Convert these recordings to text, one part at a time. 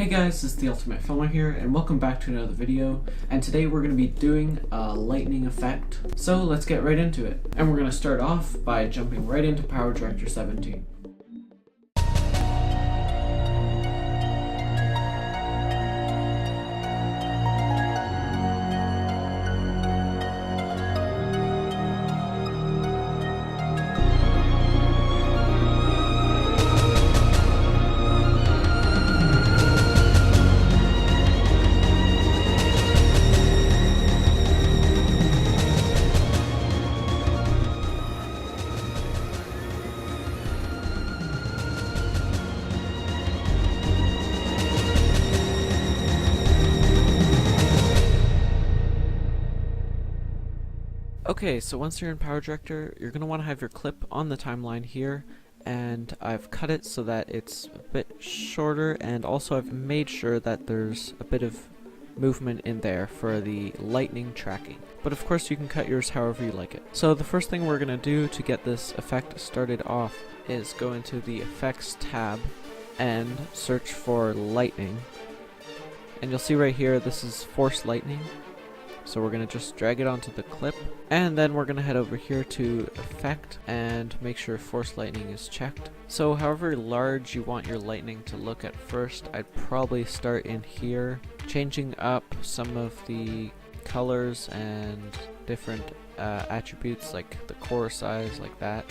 Hey guys, this is the Ultimate Filmer here, and welcome back to another video. And today we're going to be doing a lightning effect. So let's get right into it. And we're going to start off by jumping right into PowerDirector 17. Okay, so once you're in PowerDirector, you're going to want to have your clip on the timeline here, and I've cut it so that it's a bit shorter, and also I've made sure that there's a bit of movement in there for the lightning tracking. But of course you can cut yours however you like it. So the first thing we're going to do to get this effect started off is go into the Effects tab and search for lightning. And you'll see right here this is Force Lightning. So we're going to just drag it onto the clip, and then we're going to head over here to Effect and make sure Force Lightning is checked. So however large you want your lightning to look at first, I'd probably start in here, changing up some of the colors and different attributes like the core size, like that.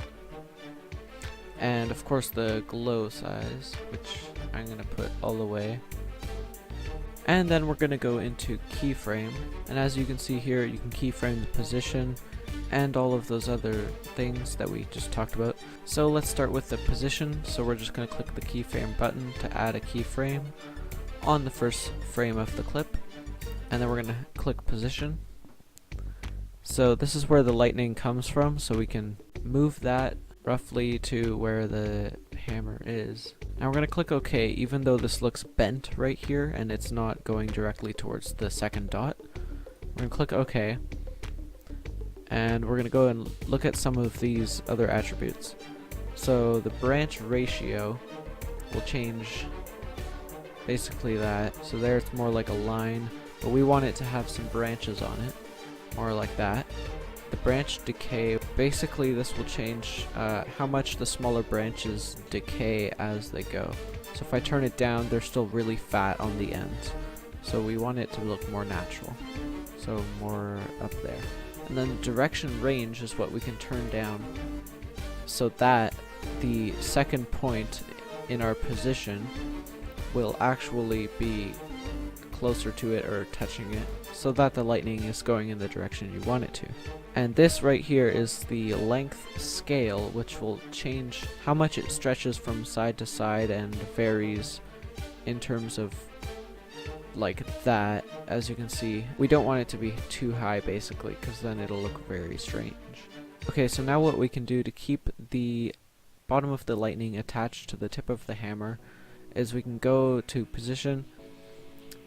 And of course the glow size, which I'm going to put all the way. And then we're going to go into keyframe, and as you can see here, you can keyframe the position and all of those other things that we just talked about. So let's start with the position. So we're just going to click the keyframe button to add a keyframe on the first frame of the clip, and then we're going to click position. So this is where the lightning comes from, so we can move that roughly to where the hammer is. Now we're going to click OK, even though this looks bent right here and it's not going directly towards the second dot. We're going to click OK, and we're going to go and look at some of these other attributes. So the branch ratio will change basically that. So there it's more like a line, but we want it to have some branches on it, more like that. The branch decay, basically this will change how much the smaller branches decay as they go. So if I turn it down, they're still really fat on the ends. So we want it to look more natural. So more up there. And then direction range is what we can turn down so that the second point in our position will actually be closer to it or touching it, so that the lightning is going in the direction you want it to. And this right here is the length scale, which will change how much it stretches from side to side and varies in terms of like that. As you can see, we don't want it to be too high basically, because then it'll look very strange. Okay, so now what we can do to keep the bottom of the lightning attached to the tip of the hammer is we can go to position,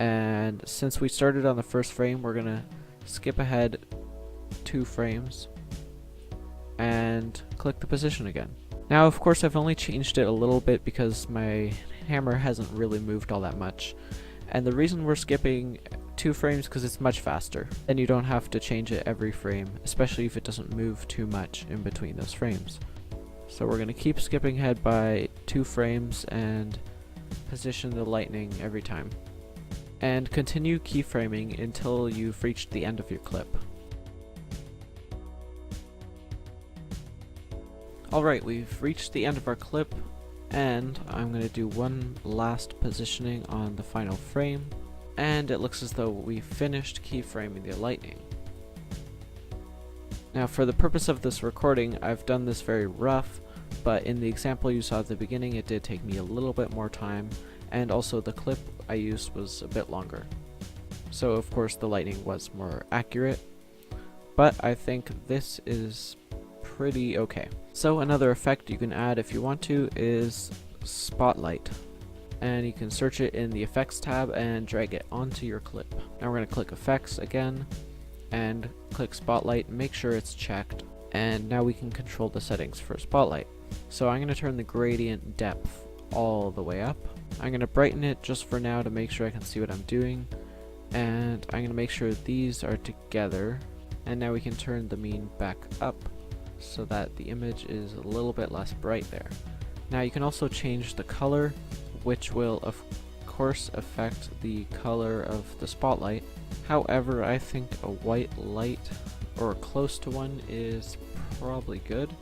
and since we started on the first frame, we're gonna skip ahead 2 frames and click the position again. Now of course I've only changed it a little bit because my hammer hasn't really moved all that much, and the reason we're skipping 2 frames because it's much faster and you don't have to change it every frame, especially if it doesn't move too much in between those frames. So we're gonna keep skipping ahead by 2 frames and position the lightning every time, and continue keyframing until you've reached the end of your clip. Alright, we've reached the end of our clip, and I'm going to do one last positioning on the final frame, and it looks as though we've finished keyframing the lightning. Now for the purpose of this recording, I've done this very rough, but in the example you saw at the beginning, it did take me a little bit more time, and also the clip I used was a bit longer. So of course the lightning was more accurate, but I think this is pretty okay. So another effect you can add if you want to is Spotlight, and you can search it in the Effects tab and drag it onto your clip. Now we're going to click Effects again and click Spotlight, make sure it's checked, and now we can control the settings for Spotlight. So I'm going to turn the gradient depth all the way up, I'm going to brighten it just for now to make sure I can see what I'm doing. And I'm going to make sure these are together. And now we can turn the mean back up so that the image is a little bit less bright there. Now you can also change the color, which will of course affect the color of the spotlight. However, I think a white light or close to one is probably good.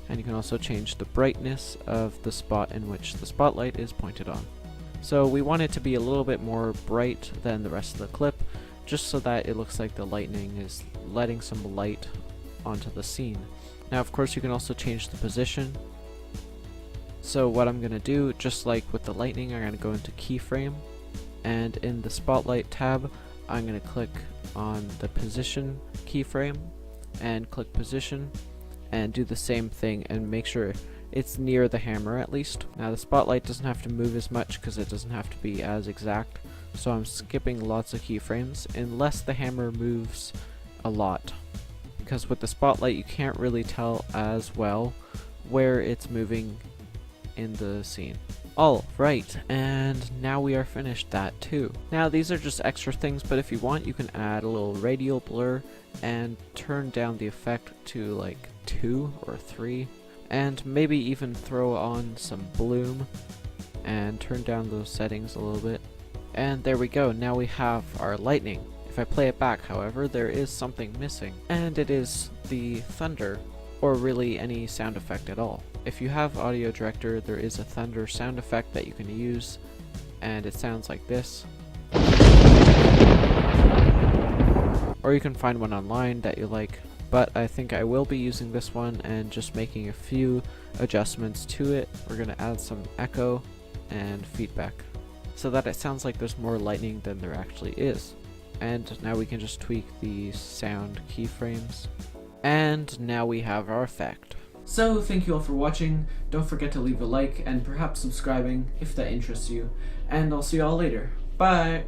And you can also change the brightness of the spot in which the spotlight is pointed on. So we want it to be a little bit more bright than the rest of the clip, just so that it looks like the lightning is letting some light onto the scene. Now of course you can also change the position. So what I'm going to do, just like with the lightning, I'm going to go into keyframe, and in the spotlight tab I'm going to click on the position keyframe and click position and do the same thing and make sure it's near the hammer at least. Now the spotlight doesn't have to move as much because it doesn't have to be as exact, so I'm skipping lots of keyframes unless the hammer moves a lot, because with the spotlight you can't really tell as well where it's moving in the scene. Alright, and now we are finished that too. Now these are just extra things, but if you want you can add a little radial blur and turn down the effect to like 2 or 3, and maybe even throw on some bloom and turn down those settings a little bit. And there we go, now we have our lightning. If I play it back, however, there is something missing, and it is the thunder, or really any sound effect at all. If you have PowerDirector, there is a thunder sound effect that you can use, and it sounds like this. Or you can find one online that you like, but I think I will be using this one and just making a few adjustments to it. We're going to add some echo and feedback so that it sounds like there's more lightning than there actually is. And now we can just tweak the sound keyframes. And now we have our effect. So thank you all for watching. Don't forget to leave a like and perhaps subscribing if that interests you. And I'll see you all later. Bye!